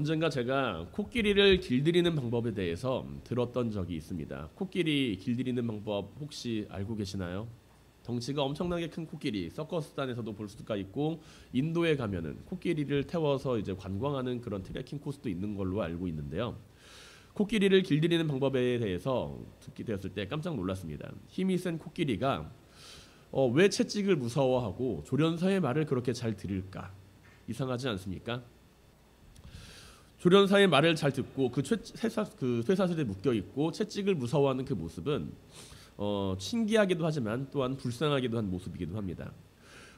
언젠가 제가 코끼리를 길들이는 방법에 대해서 들었던 적이 있습니다. 코끼리 길들이는 방법 혹시 알고 계시나요? 덩치가 엄청나게 큰 코끼리, 서커스단에서도 볼 수가 있고 인도에 가면은 코끼리를 태워서 이제 관광하는 그런 트레킹 코스도 있는 걸로 알고 있는데요. 코끼리를 길들이는 방법에 대해서 듣게 되었을 때 깜짝 놀랐습니다. 힘이 센 코끼리가 왜 채찍을 무서워하고 조련사의 말을 그렇게 잘 들을까? 이상하지 않습니까? 조련사의 말을 잘 듣고 그 쇠사슬에 묶여 있고 채찍을 무서워하는 그 모습은 신기하기도 하지만 또한 불쌍하기도 한 모습이기도 합니다.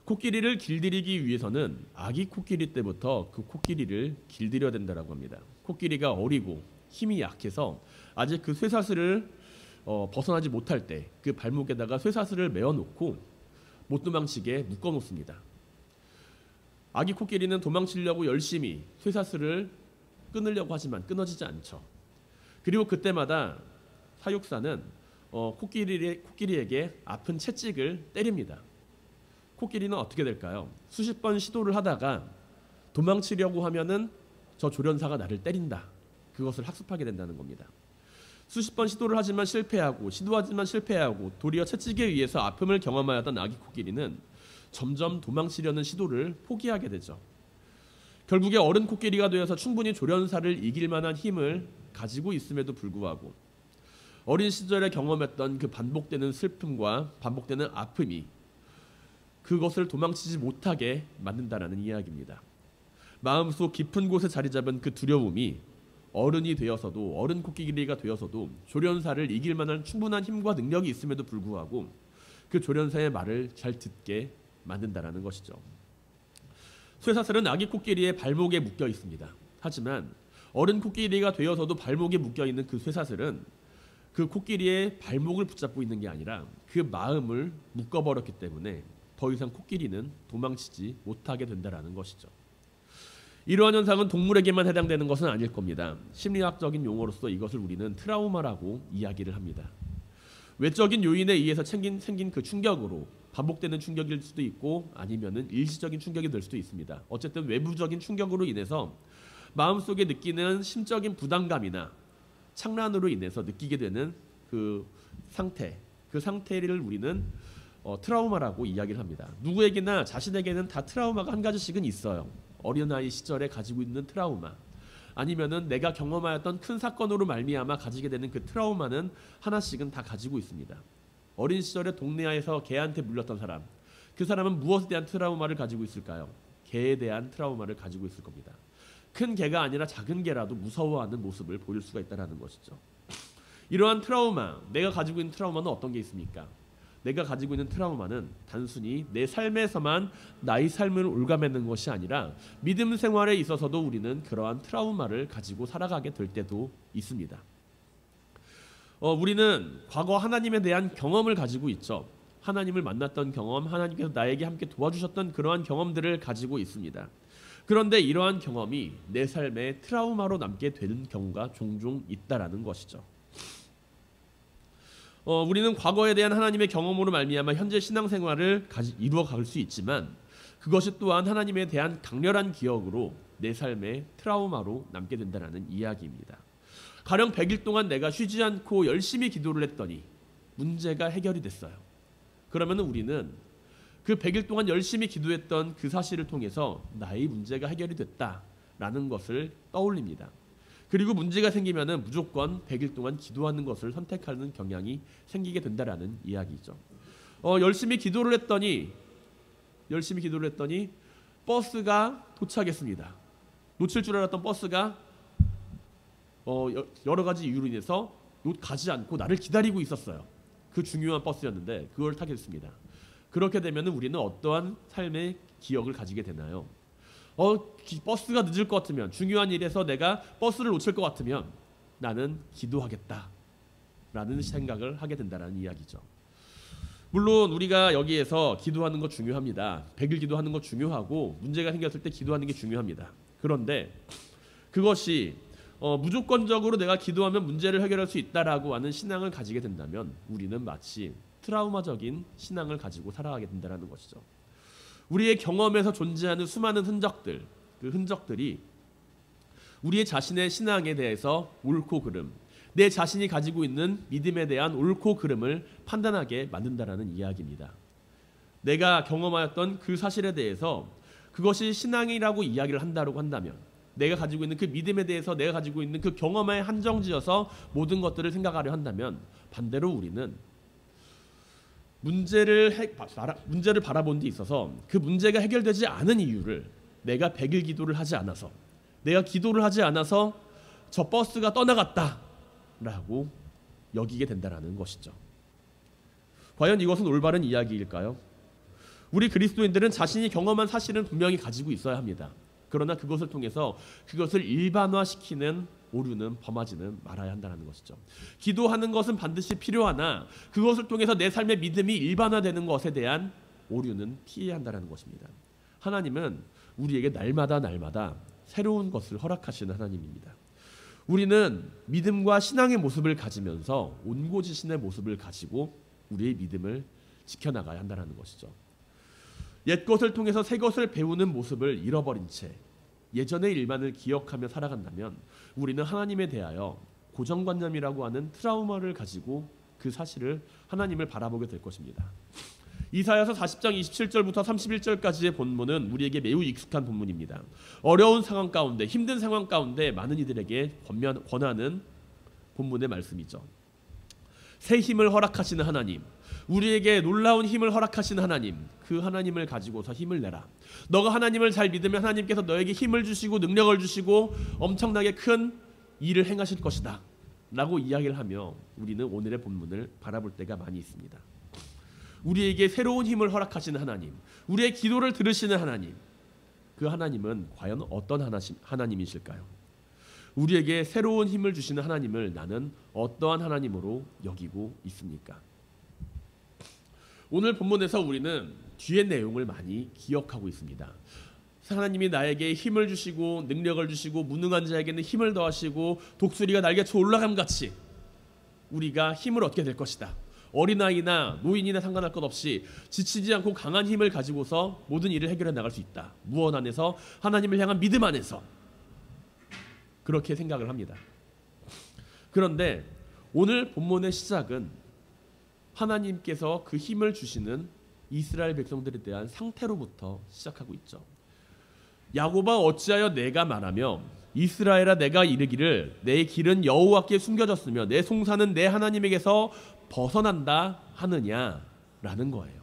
코끼리를 길들이기 위해서는 아기 코끼리 때부터 그 코끼리를 길들여야 된다라고 합니다. 코끼리가 어리고 힘이 약해서 아직 그 쇠사슬을 벗어나지 못할 때 그 발목에다가 쇠사슬을 메어놓고 못 도망치게 묶어놓습니다. 아기 코끼리는 도망치려고 열심히 쇠사슬을 끊으려고 하지만 끊어지지 않죠. 그리고 그때마다 사육사는 코끼리에게 아픈 채찍을 때립니다. 코끼리는 어떻게 될까요? 수십 번 시도를 하다가 도망치려고 하면은 저 조련사가 나를 때린다. 그것을 학습하게 된다는 겁니다. 수십 번 시도를 하지만 실패하고 시도하지만 실패하고 도리어 채찍에 의해서 아픔을 경험하였던 아기 코끼리는 점점 도망치려는 시도를 포기하게 되죠. 결국에 어른 코끼리가 되어서 충분히 조련사를 이길 만한 힘을 가지고 있음에도 불구하고 어린 시절에 경험했던 그 반복되는 슬픔과 반복되는 아픔이 그것을 도망치지 못하게 만든다라는 이야기입니다. 마음속 깊은 곳에 자리 잡은 그 두려움이 어른이 되어서도 어른 코끼리가 되어서도 조련사를 이길 만한 충분한 힘과 능력이 있음에도 불구하고 그 조련사의 말을 잘 듣게 만든다라는 것이죠. 쇠사슬은 아기 코끼리의 발목에 묶여 있습니다. 하지만 어른 코끼리가 되어서도 발목에 묶여 있는 그 쇠사슬은 그 코끼리의 발목을 붙잡고 있는 게 아니라 그 마음을 묶어버렸기 때문에 더 이상 코끼리는 도망치지 못하게 된다라는 것이죠. 이러한 현상은 동물에게만 해당되는 것은 아닐 겁니다. 심리학적인 용어로서 이것을 우리는 트라우마라고 이야기를 합니다. 외적인 요인에 의해서 생긴 그 충격으로 반복되는 충격일 수도 있고 아니면은 일시적인 충격이 될 수도 있습니다. 어쨌든 외부적인 충격으로 인해서 마음속에 느끼는 심적인 부담감이나 착란으로 인해서 느끼게 되는 그 상태를 우리는 트라우마라고 이야기를 합니다. 누구에게나 자신에게는 다 트라우마가 한 가지씩은 있어요. 어린아이 시절에 가지고 있는 트라우마, 아니면은 내가 경험하였던 큰 사건으로 말미암아 가지게 되는 그 트라우마는 하나씩은 다 가지고 있습니다. 어린 시절에 동네에서 개한테 물렸던 사람, 그 사람은 무엇에 대한 트라우마를 가지고 있을까요? 개에 대한 트라우마를 가지고 있을 겁니다. 큰 개가 아니라 작은 개라도 무서워하는 모습을 보일 수가 있다는 것이죠. 이러한 트라우마, 내가 가지고 있는 트라우마는 어떤 게 있습니까? 내가 가지고 있는 트라우마는 단순히 내 삶에서만 나의 삶을 올가매는 것이 아니라 믿음 생활에 있어서도 우리는 그러한 트라우마를 가지고 살아가게 될 때도 있습니다. 우리는 과거 하나님에 대한 경험을 가지고 있죠. 하나님을 만났던 경험, 하나님께서 나에게 함께 도와주셨던 그러한 경험들을 가지고 있습니다. 그런데 이러한 경험이 내 삶의 트라우마로 남게 되는 경우가 종종 있다라는 것이죠. 우리는 과거에 대한 하나님의 경험으로 말미암아 현재 신앙생활을 이루어 갈 수 있지만 그것이 또한 하나님에 대한 강렬한 기억으로 내 삶의 트라우마로 남게 된다는 이야기입니다. 가령 100일 동안 내가 쉬지 않고 열심히 기도를 했더니 문제가 해결이 됐어요. 그러면 우리는 그 100일 동안 열심히 기도했던 그 사실을 통해서 나의 문제가 해결이 됐다라는 것을 떠올립니다. 그리고 문제가 생기면은 무조건 100일 동안 기도하는 것을 선택하는 경향이 생기게 된다라는 이야기죠. 열심히 기도를 했더니 버스가 도착했습니다. 놓칠 줄 알았던 버스가 여러 가지 이유로 인해서 가지 않고 나를 기다리고 있었어요. 그 중요한 버스였는데 그걸 타게 됐습니다. 그렇게 되면 우리는 어떠한 삶의 기억을 가지게 되나요? 버스가 늦을 것 같으면, 중요한 일에서 내가 버스를 놓칠 것 같으면 나는 기도하겠다라는 생각을 하게 된다는 이야기죠. 물론 우리가 여기에서 기도하는 거 중요합니다. 100일 기도하는 거 중요하고 문제가 생겼을 때 기도하는 게 중요합니다. 그런데 그것이 무조건적으로 내가 기도하면 문제를 해결할 수 있다라고 하는 신앙을 가지게 된다면 우리는 마치 트라우마적인 신앙을 가지고 살아가게 된다는 것이죠. 우리의 경험에서 존재하는 수많은 흔적들, 그 흔적들이 우리의 자신의 신앙에 대해서 옳고 그름, 내 자신이 가지고 있는 믿음에 대한 옳고 그름을 판단하게 만든다라는 이야기입니다. 내가 경험하였던 그 사실에 대해서 그것이 신앙이라고 이야기를 한다고 한다면, 내가 가지고 있는 그 믿음에 대해서 내가 가지고 있는 그 경험에 한정지어서 모든 것들을 생각하려 한다면, 반대로 우리는 문제를 바라본 데 있어서 그 문제가 해결되지 않은 이유를 내가 100일 기도를 하지 않아서, 내가 기도를 하지 않아서 저 버스가 떠나갔다 라고 여기게 된다는 것이죠. 과연 이것은 올바른 이야기일까요? 우리 그리스도인들은 자신이 경험한 사실은 분명히 가지고 있어야 합니다. 그러나 그것을 통해서 그것을 일반화시키는 오류는 범하지는 말아야 한다는 것이죠. 기도하는 것은 반드시 필요하나 그것을 통해서 내 삶의 믿음이 일반화되는 것에 대한 오류는 피해야 한다는 것입니다. 하나님은 우리에게 날마다 새로운 것을 허락하시는 하나님입니다. 우리는 믿음과 신앙의 모습을 가지면서 온고지신의 모습을 가지고 우리의 믿음을 지켜나가야 한다는 것이죠. 옛 것을 통해서 새 것을 배우는 모습을 잃어버린 채 예전의 일만을 기억하며 살아간다면 우리는 하나님에 대하여 고정관념이라고 하는 트라우마를 가지고 그 사실을, 하나님을 바라보게 될 것입니다. 이사야서 40장 27절부터 31절까지의 본문은 우리에게 매우 익숙한 본문입니다. 어려운 상황 가운데, 힘든 상황 가운데 많은 이들에게 권하는 본문의 말씀이죠. 새 힘을 허락하시는 하나님, 우리에게 놀라운 힘을 허락하시는 하나님, 그 하나님을 가지고서 힘을 내라. 너가 하나님을 잘 믿으면 하나님께서 너에게 힘을 주시고 능력을 주시고 엄청나게 큰 일을 행하실 것이다 라고 이야기를 하며 우리는 오늘의 본문을 바라볼 때가 많이 있습니다. 우리에게 새로운 힘을 허락하시는 하나님, 우리의 기도를 들으시는 하나님, 그 하나님은 과연 어떤 하나님이실까요? 우리에게 새로운 힘을 주시는 하나님을 나는 어떠한 하나님으로 여기고 있습니까? 오늘 본문에서 우리는 뒤의 내용을 많이 기억하고 있습니다. 하나님이 나에게 힘을 주시고 능력을 주시고 무능한 자에게는 힘을 더하시고 독수리가 날개쳐 올라감 같이 우리가 힘을 얻게 될 것이다. 어린아이나 노인이나 상관할 것 없이 지치지 않고 강한 힘을 가지고서 모든 일을 해결해 나갈 수 있다. 무언 안에서, 하나님을 향한 믿음 안에서 그렇게 생각을 합니다. 그런데 오늘 본문의 시작은 하나님께서 그 힘을 주시는 이스라엘 백성들에 대한 상태로부터 시작하고 있죠. 야곱아 어찌하여 내가 말하며 이스라엘아 내가 이르기를 내 길은 여호와께 숨겨졌으며 내 송사는 내 하나님에게서 벗어난다 하느냐라는 거예요.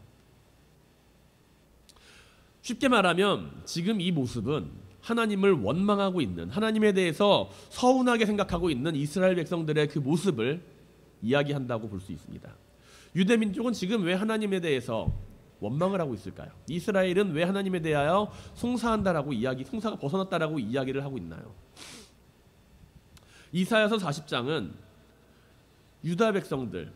쉽게 말하면 지금 이 모습은 하나님을 원망하고 있는, 하나님에 대해서 서운하게 생각하고 있는 이스라엘 백성들의 그 모습을 이야기한다고 볼 수 있습니다. 유대민족은 지금 왜 하나님에 대해서 원망을 하고 있을까요? 이스라엘은 왜 하나님에 대하여 송사한다라고 송사가 벗어났다라고 이야기를 하고 있나요? 이사야서 40장은 유다 백성들,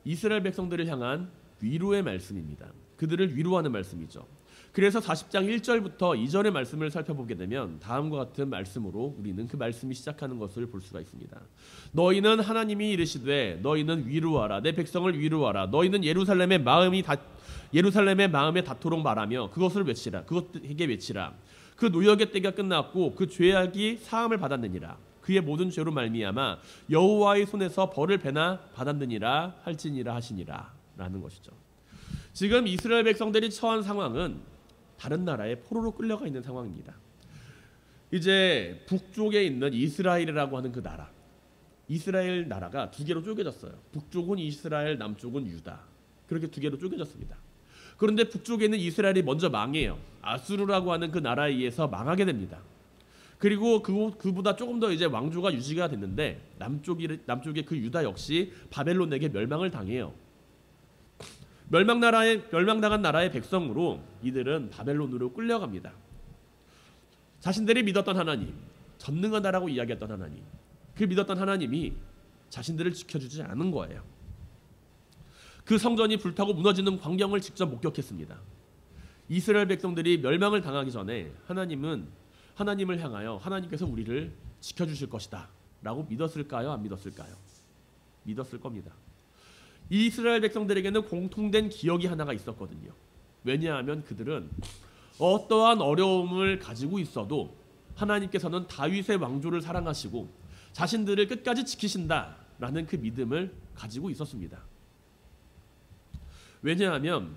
이스라엘 백성들을 향한 위로의 말씀입니다. 그들을 위로하는 말씀이죠. 그래서 40장 1절부터 2절의 말씀을 살펴보게 되면 다음과 같은 말씀으로 우리는 그 말씀이 시작하는 것을 볼 수가 있습니다. 너희는 하나님이 이르시되 너희는 위로하라. 내 백성을 위로하라. 너희는 예루살렘의 마음에 닿도록 말하며 그것을 외치라. 그것에게 외치라. 그 노역의 때가 끝났고 그 죄악이 사함을 받았느니라. 그의 모든 죄로 말미암아 여호와의 손에서 벌을 배나 받았느니라 할지니라 하시니라 라는 것이죠. 지금 이스라엘 백성들이 처한 상황은 다른 나라에 포로로 끌려가 있는 상황입니다. 이제 북쪽에 있는 이스라엘이라고 하는 그 나라, 이스라엘 나라가 두 개로 쪼개졌어요. 북쪽은 이스라엘, 남쪽은 유다. 그렇게 두 개로 쪼개졌습니다. 그런데 북쪽에 있는 이스라엘이 먼저 망해요. 아수르라고 하는 그 나라에 의해서 망하게 됩니다. 그리고 그보다 조금 더 이제 왕조가 유지가 됐는데 남쪽의 그 유다 역시 바벨론에게 멸망을 당해요. 멸망당한 나라의 백성으로 이들은 바벨론으로 끌려갑니다. 자신들이 믿었던 하나님, 전능하다라고 이야기했던 하나님, 그 믿었던 하나님이 자신들을 지켜주지 않은 거예요. 그 성전이 불타고 무너지는 광경을 직접 목격했습니다. 이스라엘 백성들이 멸망을 당하기 전에 하나님을 향하여 하나님께서 우리를 지켜주실 것이다 라고 믿었을까요? 안 믿었을까요? 믿었을 겁니다. 이스라엘 백성들에게는 공통된 기억이 하나가 있었거든요. 왜냐하면 그들은 어떠한 어려움을 가지고 있어도 하나님께서는 다윗의 왕조를 사랑하시고 자신들을 끝까지 지키신다라는 그 믿음을 가지고 있었습니다. 왜냐하면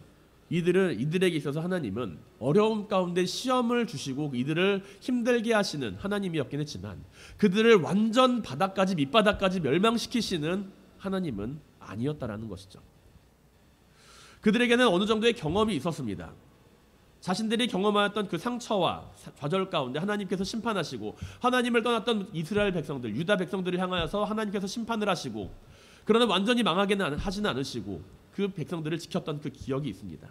이들에게 있어서 하나님은 어려움 가운데 시험을 주시고 이들을 힘들게 하시는 하나님이었긴 했지만 그들을 완전 바닥까지 밑바닥까지 멸망시키시는 하나님은 아니었다라는 것이죠. 그들에게는 어느 정도의 경험이 있었습니다. 자신들이 경험하였던 그 상처와 좌절 가운데 하나님께서 심판하시고 하나님을 떠났던 이스라엘 백성들, 유다 백성들을 향하여서 하나님께서 심판을 하시고 그러나 완전히 망하게는 하지는 않으시고 그 백성들을 지켰던 그 기억이 있습니다.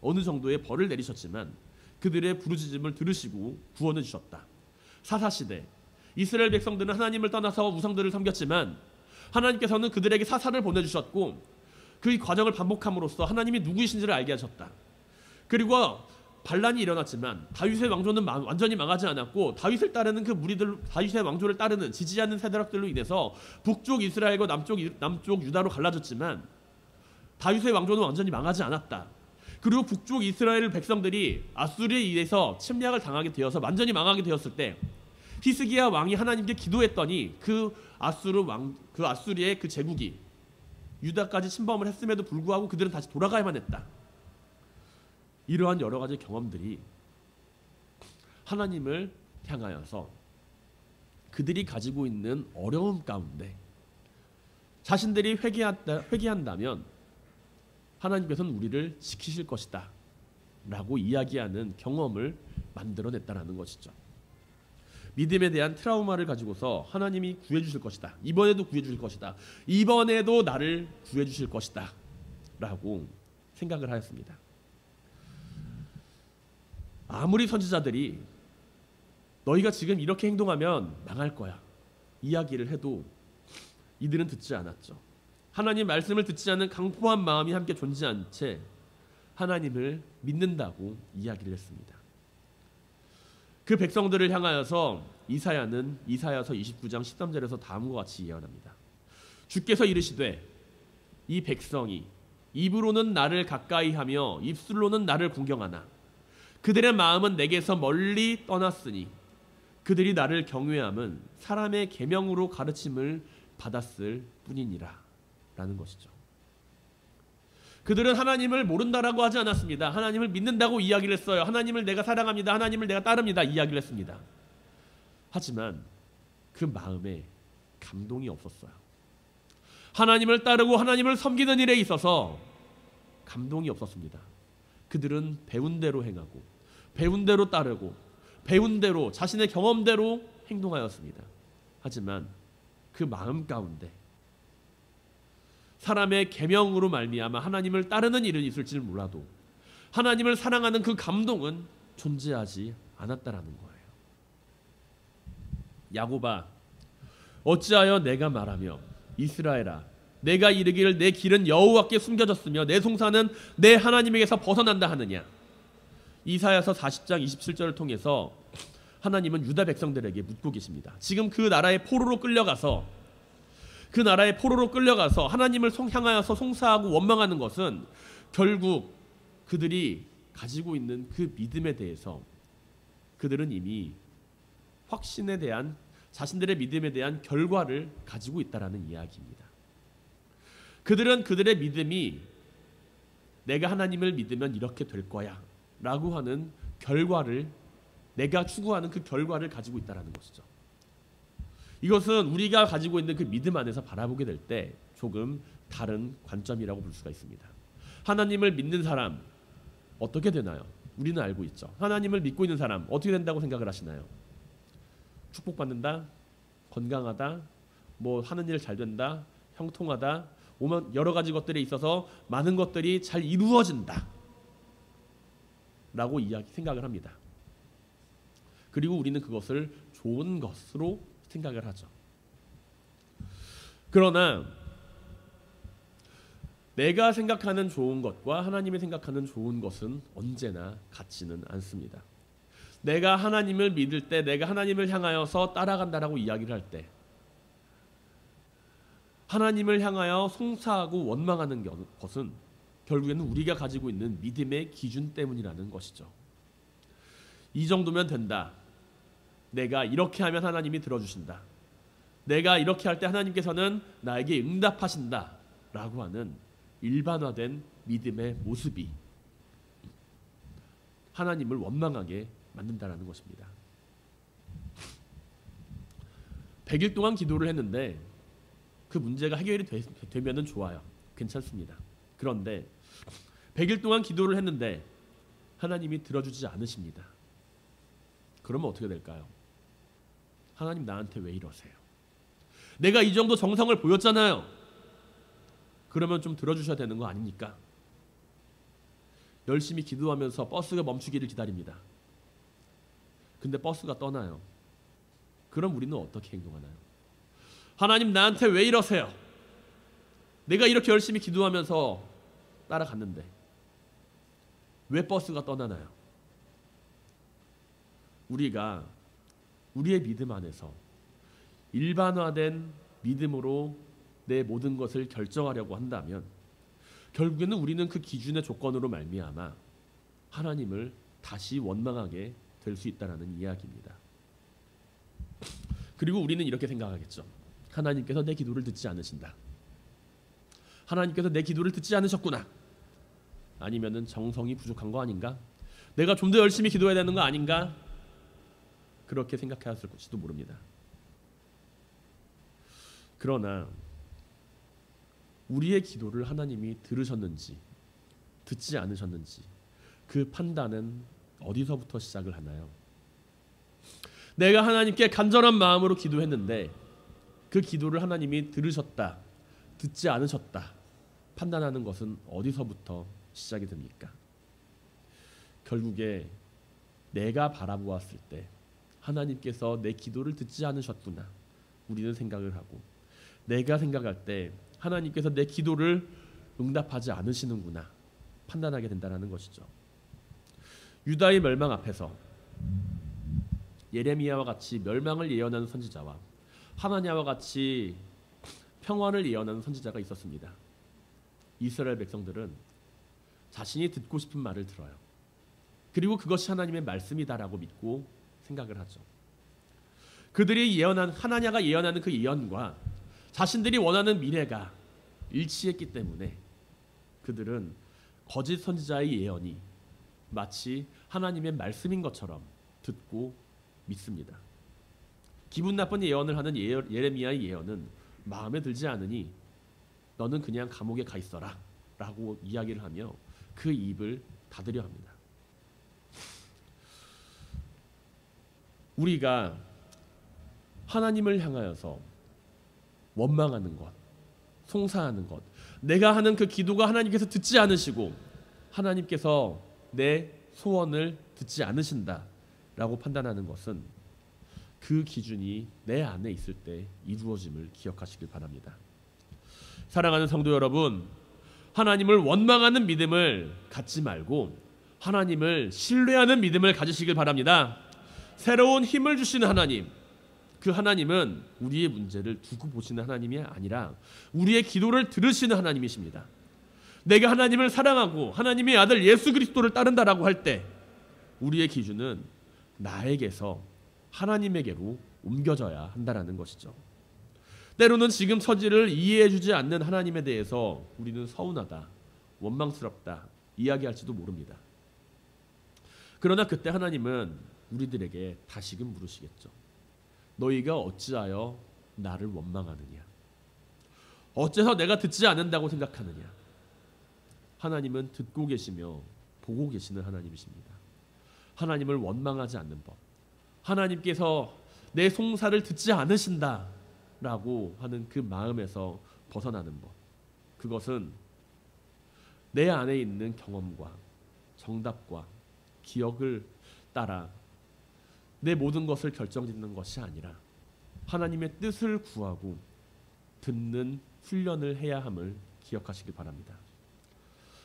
어느 정도의 벌을 내리셨지만 그들의 부르짖음을 들으시고 구원해 주셨다. 사사시대 이스라엘 백성들은 하나님을 떠나서 우상들을 섬겼지만 하나님께서는 그들에게 사사를 보내주셨고 그 과정을 반복함으로써 하나님이 누구이신지를 알게 하셨다. 그리고 반란이 일어났지만 다윗의 왕조는 완전히 망하지 않았고 다윗을 따르는 그 무리들, 다윗의 왕조를 따르는 지지하는 세력들로 인해서 북쪽 이스라엘과 남쪽 유다로 갈라졌지만 다윗의 왕조는 완전히 망하지 않았다. 그리고 북쪽 이스라엘 백성들이 아수르에 의해서 침략을 당하게 되어서 완전히 망하게 되었을 때 히스기야 왕이 하나님께 기도했더니 그 아수르의 그 제국이 유다까지 침범을 했음에도 불구하고 그들은 다시 돌아가야만 했다. 이러한 여러 가지 경험들이 하나님을 향하여서 그들이 가지고 있는 어려움 가운데 자신들이 회개한다면 하나님께서는 우리를 지키실 것이다 라고 이야기하는 경험을 만들어냈다라는 것이죠. 믿음에 대한 트라우마를 가지고서 하나님이 구해주실 것이다. 이번에도 구해주실 것이다. 이번에도 나를 구해주실 것이다 라고 생각을 하였습니다. 아무리 선지자들이 너희가 지금 이렇게 행동하면 망할 거야 이야기를 해도 이들은 듣지 않았죠. 하나님 말씀을 듣지 않는 강포한 마음이 함께 존재한 채 하나님을 믿는다고 이야기를 했습니다. 그 백성들을 향하여서 이사야는 이사야서 29장 13절에서 다음과 같이 예언합니다. 주께서 이르시되 이 백성이 입으로는 나를 가까이하며 입술로는 나를 공경하나 그들의 마음은 내게서 멀리 떠났으니 그들이 나를 경외함은 사람의 계명으로 가르침을 받았을 뿐이니라 라는 것이죠. 그들은 하나님을 모른다라고 하지 않았습니다. 하나님을 믿는다고 이야기를 했어요. 하나님을 내가 사랑합니다. 하나님을 내가 따릅니다. 이야기를 했습니다. 하지만 그 마음에 감동이 없었어요. 하나님을 따르고 하나님을 섬기는 일에 있어서 감동이 없었습니다. 그들은 배운 대로 행하고 배운 대로 따르고 배운 대로 자신의 경험대로 행동하였습니다. 하지만 그 마음 가운데 사람의 계명으로 말미암아 하나님을 따르는 일은 있을지는 몰라도 하나님을 사랑하는 그 감동은 존재하지 않았다라는 거예요. 야곱아 어찌하여 내가 말하며 이스라엘아 내가 이르기를 내 길은 여호와께 숨겨졌으며 내 송사는 내 하나님에게서 벗어난다 하느냐. 이사야서 40장 27절을 통해서 하나님은 유다 백성들에게 묻고 계십니다. 지금 그 나라의 포로로 끌려가서 하나님을 향하여서 송사하고 원망하는 것은 결국 그들이 가지고 있는 그 믿음에 대해서 그들은 이미 확신에 대한 자신들의 믿음에 대한 결과를 가지고 있다라는 이야기입니다. 그들은 그들의 믿음이 내가 하나님을 믿으면 이렇게 될 거야 라고 하는 결과를 내가 추구하는 그 결과를 가지고 있다라는 것이죠. 이것은 우리가 가지고 있는 그 믿음 안에서 바라보게 될 때 조금 다른 관점이라고 볼 수가 있습니다. 하나님을 믿는 사람 어떻게 되나요? 우리는 알고 있죠. 하나님을 믿고 있는 사람 어떻게 된다고 생각을 하시나요? 축복받는다, 건강하다, 뭐 하는 일 잘 된다, 형통하다, 여러 가지 것들에 있어서 많은 것들이 잘 이루어진다 라고 생각을 합니다. 그리고 우리는 그것을 좋은 것으로 생각을 하죠. 그러나 내가 생각하는 좋은 것과 하나님이 생각하는 좋은 것은 언제나 같지는 않습니다. 내가 하나님을 믿을 때, 내가 하나님을 향하여서 따라간다라고 이야기를 할 때, 하나님을 향하여 송사하고 원망하는 것은 결국에는 우리가 가지고 있는 믿음의 기준 때문이라는 것이죠. 이 정도면 된다. 내가 이렇게 하면 하나님이 들어주신다. 내가 이렇게 할 때 하나님께서는 나에게 응답하신다 라고 하는 일반화된 믿음의 모습이 하나님을 원망하게 만든다는 것입니다. 100일 동안 기도를 했는데 그 문제가 해결이 되면은 좋아요. 괜찮습니다. 그런데 100일 동안 기도를 했는데 하나님이 들어주지 않으십니다. 그러면 어떻게 될까요? 하나님 나한테 왜 이러세요? 내가 이 정도 정성을 보였잖아요. 그러면 좀 들어주셔야 되는 거 아닙니까? 열심히 기도하면서 버스가 멈추기를 기다립니다. 근데 버스가 떠나요. 그럼 우리는 어떻게 행동하나요? 하나님 나한테 왜 이러세요? 내가 이렇게 열심히 기도하면서 따라갔는데 왜 버스가 떠나나요? 우리가 우리의 믿음 안에서 일반화된 믿음으로 내 모든 것을 결정하려고 한다면 결국에는 우리는 그 기준의 조건으로 말미암아 하나님을 다시 원망하게 될 수 있다는 이야기입니다. 그리고 우리는 이렇게 생각하겠죠. 하나님께서 내 기도를 듣지 않으신다. 하나님께서 내 기도를 듣지 않으셨구나. 아니면은 정성이 부족한 거 아닌가? 내가 좀 더 열심히 기도해야 되는 거 아닌가? 그렇게 생각하였을지도 모릅니다. 그러나 우리의 기도를 하나님이 들으셨는지 듣지 않으셨는지 그 판단은 어디서부터 시작을 하나요? 내가 하나님께 간절한 마음으로 기도했는데 그 기도를 하나님이 들으셨다, 듣지 않으셨다 판단하는 것은 어디서부터 시작이 됩니까? 결국에 내가 바라보았을 때 하나님께서 내 기도를 듣지 않으셨구나 우리는 생각을 하고, 내가 생각할 때 하나님께서 내 기도를 응답하지 않으시는구나 판단하게 된다는 것이죠. 유다의 멸망 앞에서 예레미야와 같이 멸망을 예언하는 선지자와 하나냐와 같이 평안을 예언하는 선지자가 있었습니다. 이스라엘 백성들은 자신이 듣고 싶은 말을 들어요. 그리고 그것이 하나님의 말씀이다라고 믿고 생각을 하죠. 그들이 예언한 하나냐가 예언하는 그 예언과 자신들이 원하는 미래가 일치했기 때문에 그들은 거짓 선지자의 예언이 마치 하나님의 말씀인 것처럼 듣고 믿습니다. 기분 나쁜 예언을 하는 예레미야의 예언은 마음에 들지 않으니 너는 그냥 감옥에 가 있어라 라고 이야기를 하며 그 입을 닫으려 합니다. 우리가 하나님을 향하여서 원망하는 것, 송사하는 것, 내가 하는 그 기도가 하나님께서 듣지 않으시고 하나님께서 내 소원을 듣지 않으신다라고 판단하는 것은 그 기준이 내 안에 있을 때 이루어짐을 기억하시길 바랍니다. 사랑하는 성도 여러분, 하나님을 원망하는 믿음을 갖지 말고 하나님을 신뢰하는 믿음을 가지시길 바랍니다. 새로운 힘을 주시는 하나님, 그 하나님은 우리의 문제를 두고 보시는 하나님이 아니라 우리의 기도를 들으시는 하나님이십니다. 내가 하나님을 사랑하고 하나님의 아들 예수 그리스도를 따른다라고 할 때 우리의 기준은 나에게서 하나님에게로 옮겨져야 한다는 것이죠. 때로는 지금 처지를 이해해주지 않는 하나님에 대해서 우리는 서운하다, 원망스럽다 이야기할지도 모릅니다. 그러나 그때 하나님은 우리들에게 다시금 물으시겠죠. 너희가 어찌하여 나를 원망하느냐? 어째서 내가 듣지 않는다고 생각하느냐? 하나님은 듣고 계시며 보고 계시는 하나님이십니다. 하나님을 원망하지 않는 법, 하나님께서 내 송사를 듣지 않으신다라고 하는 그 마음에서 벗어나는 법, 그것은 내 안에 있는 경험과 정답과 기억을 따라 내 모든 것을 결정짓는 것이 아니라 하나님의 뜻을 구하고 듣는 훈련을 해야 함을 기억하시길 바랍니다.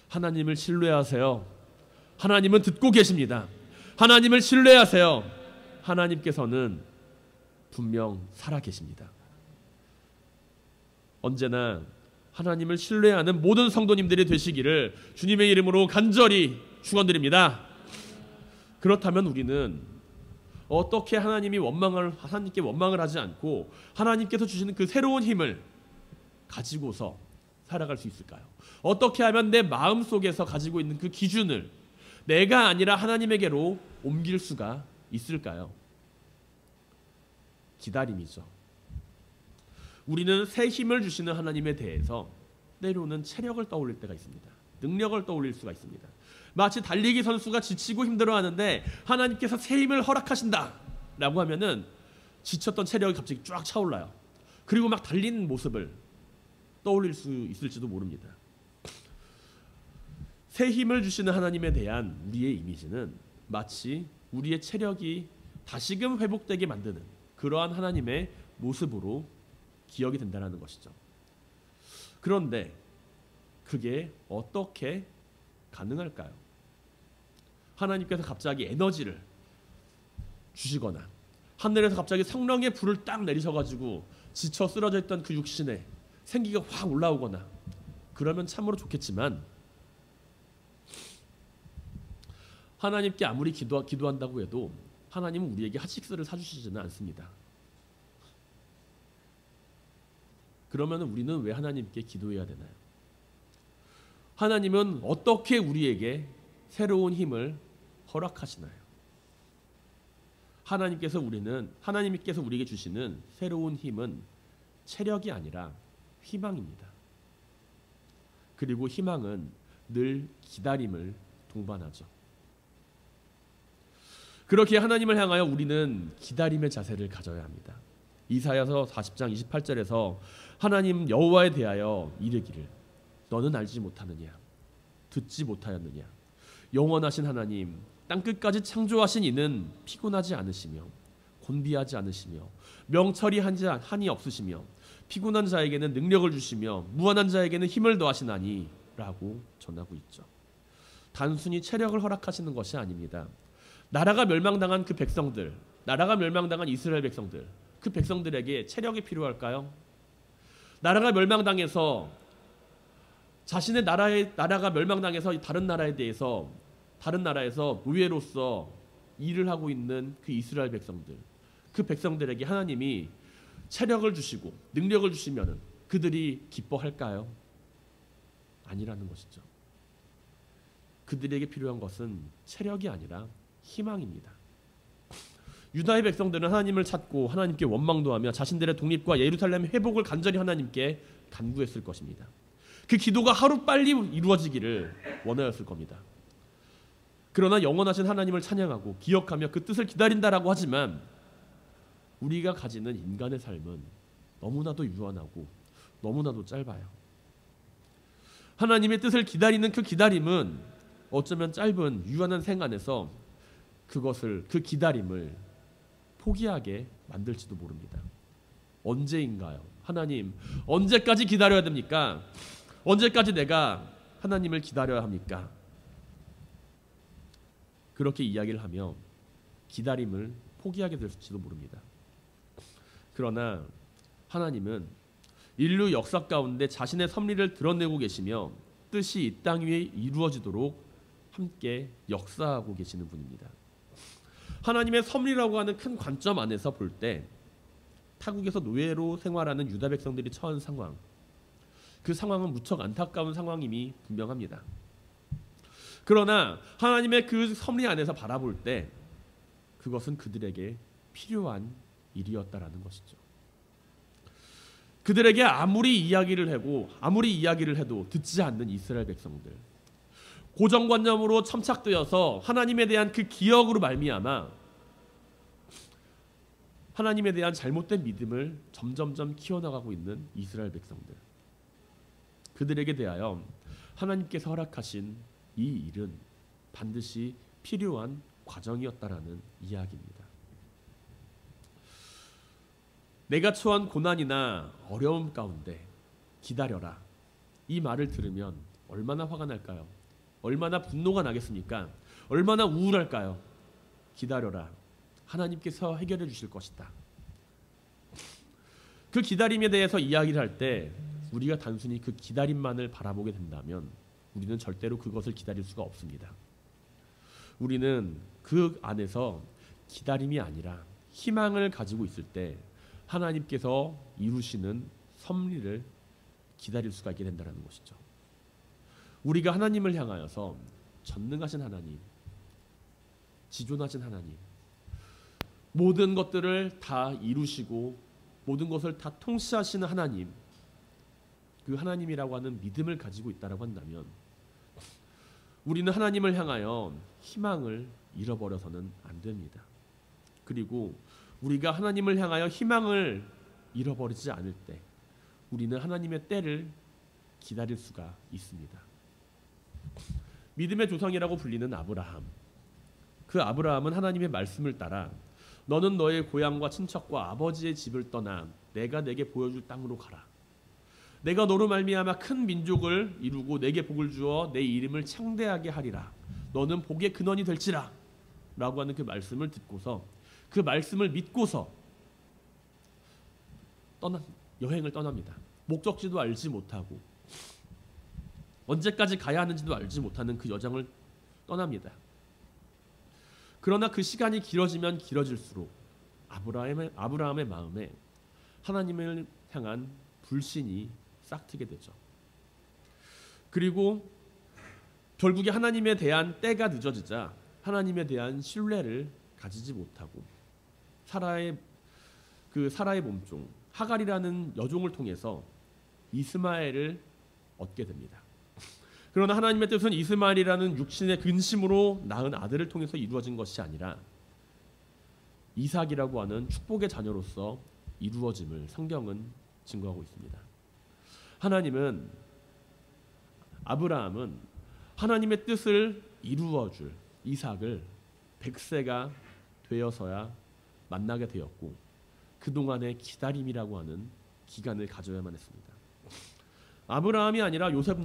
하나님을 신뢰하세요. 하나님은 듣고 계십니다. 하나님을 신뢰하세요. 하나님께서는 분명 살아계십니다. 언제나 하나님을 신뢰하는 모든 성도님들이 되시기를 주님의 이름으로 간절히 축원드립니다. 그렇다면 우리는 어떻게 하나님께 원망을 하지 않고 하나님께서 주시는 그 새로운 힘을 가지고서 살아갈 수 있을까요? 어떻게 하면 내 마음 속에서 가지고 있는 그 기준을 내가 아니라 하나님에게로 옮길 수가 있을까요? 기다림이죠. 우리는 새 힘을 주시는 하나님에 대해서 때로는 체력을 떠올릴 때가 있습니다. 능력을 떠올릴 수가 있습니다. 마치 달리기 선수가 지치고 힘들어하는데 하나님께서 새 힘을 허락하신다 라고 하면은 지쳤던 체력이 갑자기 쫙 차올라요. 그리고 막 달리는 모습을 떠올릴 수 있을지도 모릅니다. 새 힘을 주시는 하나님에 대한 우리의 이미지는 마치 우리의 체력이 다시금 회복되게 만드는 그러한 하나님의 모습으로 기억이 된다는 것이죠. 그런데 그게 어떻게 가능할까요? 하나님께서 갑자기 에너지를 주시거나 하늘에서 갑자기 성령의 불을 딱 내리셔가지고 지쳐 쓰러져 있던 그 육신에 생기가 확 올라오거나 그러면 참으로 좋겠지만 하나님께 아무리 기도한다고 해도 하나님은 우리에게 핫식스를 사주시지는 않습니다. 그러면 우리는 왜 하나님께 기도해야 되나요? 하나님은 어떻게 우리에게 새로운 힘을 허락하시나요? 하나님께서 우리에게 주시는 새로운 힘은 체력이 아니라 희망입니다. 그리고 희망은 늘 기다림을 동반하죠. 그렇게 하나님을 향하여 우리는 기다림의 자세를 가져야 합니다. 이사야서 40장 28절에서 하나님 여호와에 대하여 이르기를 너는 알지 못하느냐 듣지 못하였느냐 영원하신 하나님 땅끝까지 창조하신 이는 피곤하지 않으시며 곤비하지 않으시며 명철이 한이 없으시며 피곤한 자에게는 능력을 주시며 무한한 자에게는 힘을 더하시나니 라고 전하고 있죠. 단순히 체력을 허락하시는 것이 아닙니다. 나라가 멸망당한 그 백성들, 나라가 멸망당한 이스라엘 백성들, 그 백성들에게 체력이 필요할까요? 나라가 멸망당해서 자신의 나라가 멸망당해서 다른 나라에서 노예로서 일을 하고 있는 그 이스라엘 백성들, 그 백성들에게 하나님이 체력을 주시고 능력을 주시면 그들이 기뻐할까요? 아니라는 것이죠. 그들에게 필요한 것은 체력이 아니라 희망입니다. 유다의 백성들은 하나님을 찾고 하나님께 원망도 하며 자신들의 독립과 예루살렘 회복을 간절히 하나님께 간구했을 것입니다. 그 기도가 하루빨리 이루어지기를 원하였을 겁니다. 그러나 영원하신 하나님을 찬양하고 기억하며 그 뜻을 기다린다라고 하지만 우리가 가지는 인간의 삶은 너무나도 유한하고 너무나도 짧아요. 하나님의 뜻을 기다리는 그 기다림은 어쩌면 짧은 유한한 생각 안에서 그 기다림을 포기하게 만들지도 모릅니다. 언제인가요? 하나님, 언제까지 기다려야 됩니까? 언제까지 내가 하나님을 기다려야 합니까? 그렇게 이야기를 하며 기다림을 포기하게 될지도 모릅니다. 그러나 하나님은 인류 역사 가운데 자신의 섭리를 드러내고 계시며 뜻이 이 땅 위에 이루어지도록 함께 역사하고 계시는 분입니다. 하나님의 섭리라고 하는 큰 관점 안에서 볼 때 타국에서 노예로 생활하는 유다 백성들이 처한 상황, 그 상황은 무척 안타까운 상황임이 분명합니다. 그러나 하나님의 그 섭리 안에서 바라볼 때 그것은 그들에게 필요한 일이었다라는 것이죠. 그들에게 아무리 이야기를 해도 듣지 않는 이스라엘 백성들, 고정관념으로 첨착되어서 하나님에 대한 그 기억으로 말미암아 하나님에 대한 잘못된 믿음을 점점점 키워나가고 있는 이스라엘 백성들, 그들에게 대하여 하나님께서 허락하신 이 일은 반드시 필요한 과정이었다라는 이야기입니다. 내가 처한 고난이나 어려움 가운데 기다려라, 이 말을 들으면 얼마나 화가 날까요? 얼마나 분노가 나겠습니까? 얼마나 우울할까요? 기다려라, 하나님께서 해결해 주실 것이다. 그 기다림에 대해서 이야기를 할 때 우리가 단순히 그 기다림만을 바라보게 된다면 우리는 절대로 그것을 기다릴 수가 없습니다. 우리는 그 안에서 기다림이 아니라 희망을 가지고 있을 때 하나님께서 이루시는 섭리를 기다릴 수가 있게 된다는 것이죠. 우리가 하나님을 향하여서 전능하신 하나님, 지존하신 하나님, 모든 것들을 다 이루시고 모든 것을 다 통치하시는 하나님, 그 하나님이라고 하는 믿음을 가지고 있다고 한다면 우리는 하나님을 향하여 희망을 잃어버려서는 안 됩니다. 그리고 우리가 하나님을 향하여 희망을 잃어버리지 않을 때 우리는 하나님의 때를 기다릴 수가 있습니다. 믿음의 조상이라고 불리는 아브라함, 그 아브라함은 하나님의 말씀을 따라 너는 너의 고향과 친척과 아버지의 집을 떠나 내가 내게 보여줄 땅으로 가라. 내가 너로 말미암아 큰 민족을 이루고 내게 복을 주어 내 이름을 창대하게 하리라. 너는 복의 근원이 될지라. 라고 하는 그 말씀을 듣고서 그 말씀을 믿고서 여행을 떠납니다. 목적지도 알지 못하고 언제까지 가야 하는지도 알지 못하는 그 여정을 떠납니다. 그러나 그 시간이 길어지면 길어질수록 아브라함의 마음에 하나님을 향한 불신이 싹트게 되죠. 그리고 결국에 하나님에 대한 때가 늦어지자 하나님에 대한 신뢰를 가지지 못하고 사라의 몸종 하갈이라는 여종을 통해서 이스마엘을 얻게 됩니다. 그러나 하나님의 뜻은 이스마엘이라는 육신의 근심으로 낳은 아들을 통해서 이루어진 것이 아니라 이삭이라고 하는 축복의 자녀로서 이루어짐을 성경은 증거하고 있습니다. 아브라함은 하나님의 뜻을 이루어줄 이삭을 100세가 되어서야 만나게 되었고 그동안의 기다림이라고 하는 기간을 가져야만 했습니다. 아브라함이 아니라 요셉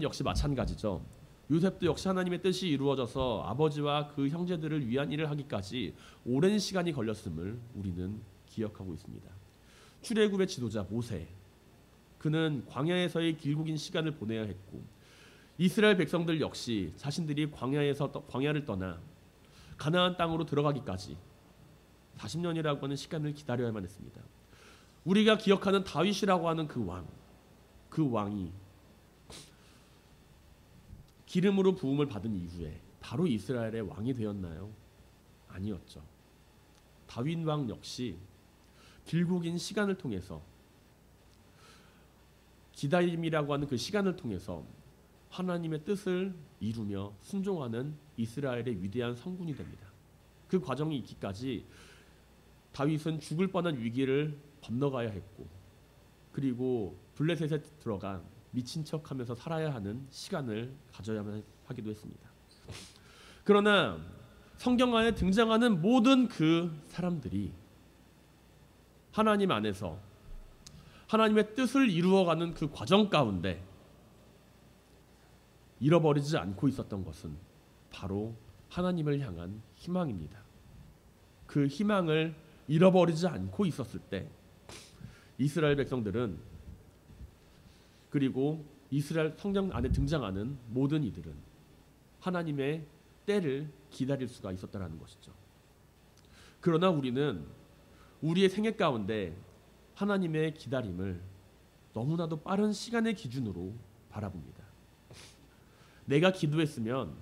역시 마찬가지죠. 요셉도 역시 하나님의 뜻이 이루어져서 아버지와 그 형제들을 위한 일을 하기까지 오랜 시간이 걸렸음을 우리는 기억하고 있습니다. 출애굽의 지도자 모세, 그는 광야에서의 길고 긴 시간을 보내야 했고 이스라엘 백성들 역시 자신들이 광야를 떠나 가나안 땅으로 들어가기까지 40년이라고 하는 시간을 기다려야만 했습니다. 우리가 기억하는 다윗이라고 하는 그 왕이 기름으로 부음을 받은 이후에 바로 이스라엘의 왕이 되었나요? 아니었죠. 다윗 왕 역시 길고 긴 시간을 통해서 기다림이라고 하는 그 시간을 통해서 하나님의 뜻을 이루며 순종하는 이스라엘의 위대한 성군이 됩니다. 그 과정이 있기까지 다윗은 죽을 뻔한 위기를 건너가야 했고 그리고 블레셋에 들어가 미친 척하면서 살아야 하는 시간을 가져야만 하기도 했습니다. 그러나 성경 안에 등장하는 모든 그 사람들이 하나님 안에서 하나님의 뜻을 이루어가는 그 과정 가운데 잃어버리지 않고 있었던 것은 바로 하나님을 향한 희망입니다. 그 희망을 잃어버리지 않고 있었을 때 이스라엘 백성들은 그리고 이스라엘 성경 안에 등장하는 모든 이들은 하나님의 때를 기다릴 수가 있었다는 것이죠. 그러나 우리는 우리의 생애 가운데 하나님의 기다림을 너무나도 빠른 시간의 기준으로 바라봅니다. 내가 기도했으면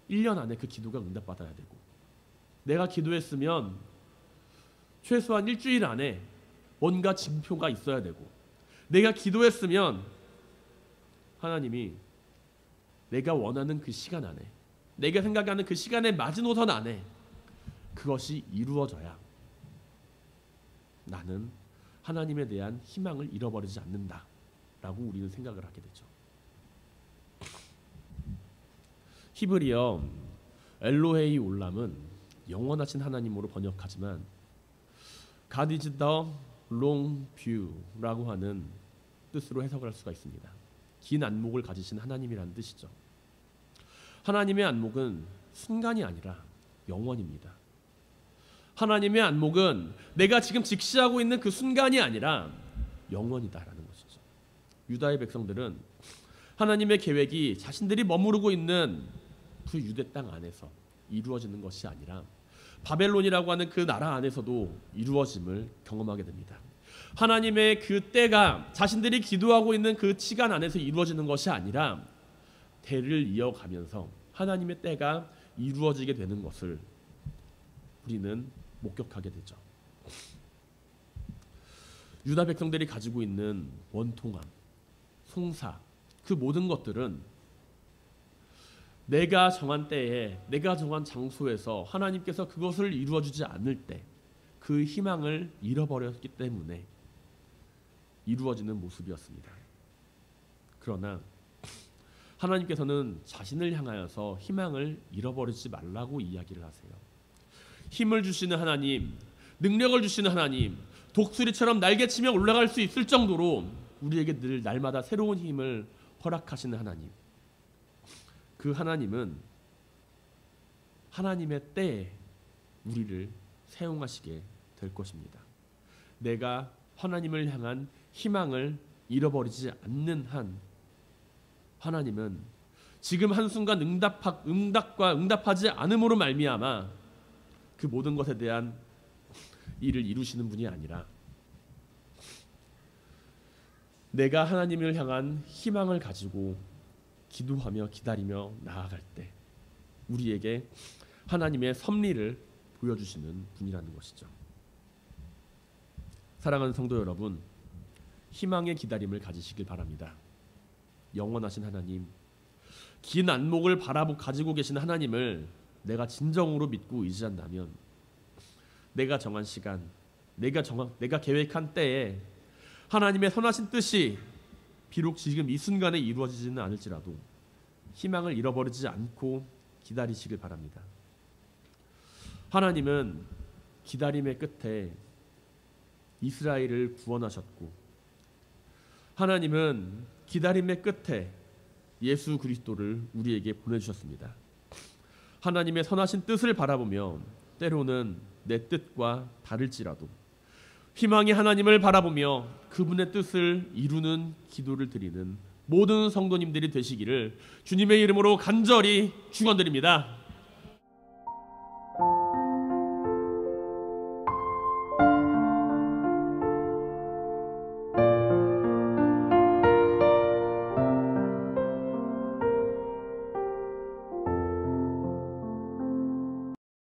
1년 안에 그 기도가 응답받아야 되고 내가 기도했으면 최소한 일주일 안에 뭔가 징표가 있어야 되고 내가 기도했으면 하나님이 내가 원하는 그 시간 안에 내가 생각하는 그 시간의 마지노선 안에 그것이 이루어져야 나는 하나님에 대한 희망을 잃어버리지 않는다라고 우리는 생각을 하게 되죠. 히브리어 엘로헤이 올람은 영원하신 하나님으로 번역하지만 God is the long view라고 하는 뜻으로 해석을 할 수가 있습니다. 긴 안목을 가지신 하나님이라는 뜻이죠. 하나님의 안목은 순간이 아니라 영원입니다. 하나님의 안목은 내가 지금 직시하고 있는 그 순간이 아니라 영원이다라는 것이죠. 유다의 백성들은 하나님의 계획이 자신들이 머무르고 있는 그 유대 땅 안에서 이루어지는 것이 아니라 바벨론이라고 하는 그 나라 안에서도 이루어짐을 경험하게 됩니다. 하나님의 그 때가 자신들이 기도하고 있는 그 시간 안에서 이루어지는 것이 아니라 대를 이어가면서 하나님의 때가 이루어지게 되는 것을 우리는 목격하게 되죠. 유다 백성들이 가지고 있는 원통함, 송사, 그 모든 것들은 내가 정한 때에 내가 정한 장소에서 하나님께서 그것을 이루어주지 않을 때 그 희망을 잃어버렸기 때문에 이루어지는 모습이었습니다. 그러나 하나님께서는 자신을 향하여서 희망을 잃어버리지 말라고 이야기를 하세요. 힘을 주시는 하나님, 능력을 주시는 하나님, 독수리처럼 날개치며 올라갈 수 있을 정도로 우리에게 늘 날마다 새로운 힘을 허락하시는 하나님. 그 하나님은 하나님의 때에 우리를 사용하시게 될 것입니다. 내가 하나님을 향한 희망을 잃어버리지 않는 한 하나님은 지금 한순간 응답하지 않음으로 말미암아 그 모든 것에 대한 일을 이루시는 분이 아니라 내가 하나님을 향한 희망을 가지고 기도하며 기다리며 나아갈 때 우리에게 하나님의 섭리를 보여주시는 분이라는 것이죠. 사랑하는 성도 여러분, 희망의 기다림을 가지시길 바랍니다. 영원하신 하나님, 긴 안목을 가지고 계신 하나님을 내가 진정으로 믿고 의지한다면 내가 정한 시간, 내가 계획한 때에 하나님의 선하신 뜻이 비록 지금 이 순간에 이루어지지는 않을지라도 희망을 잃어버리지 않고 기다리시길 바랍니다. 하나님은 기다림의 끝에 이스라엘을 구원하셨고 하나님은 기다림의 끝에 예수 그리스도를 우리에게 보내주셨습니다. 하나님의 선하신 뜻을 바라보며 때로는 내 뜻과 다를지라도 희망의 하나님을 바라보며 그분의 뜻을 이루는 기도를 드리는 모든 성도님들이 되시기를 주님의 이름으로 간절히 축원드립니다.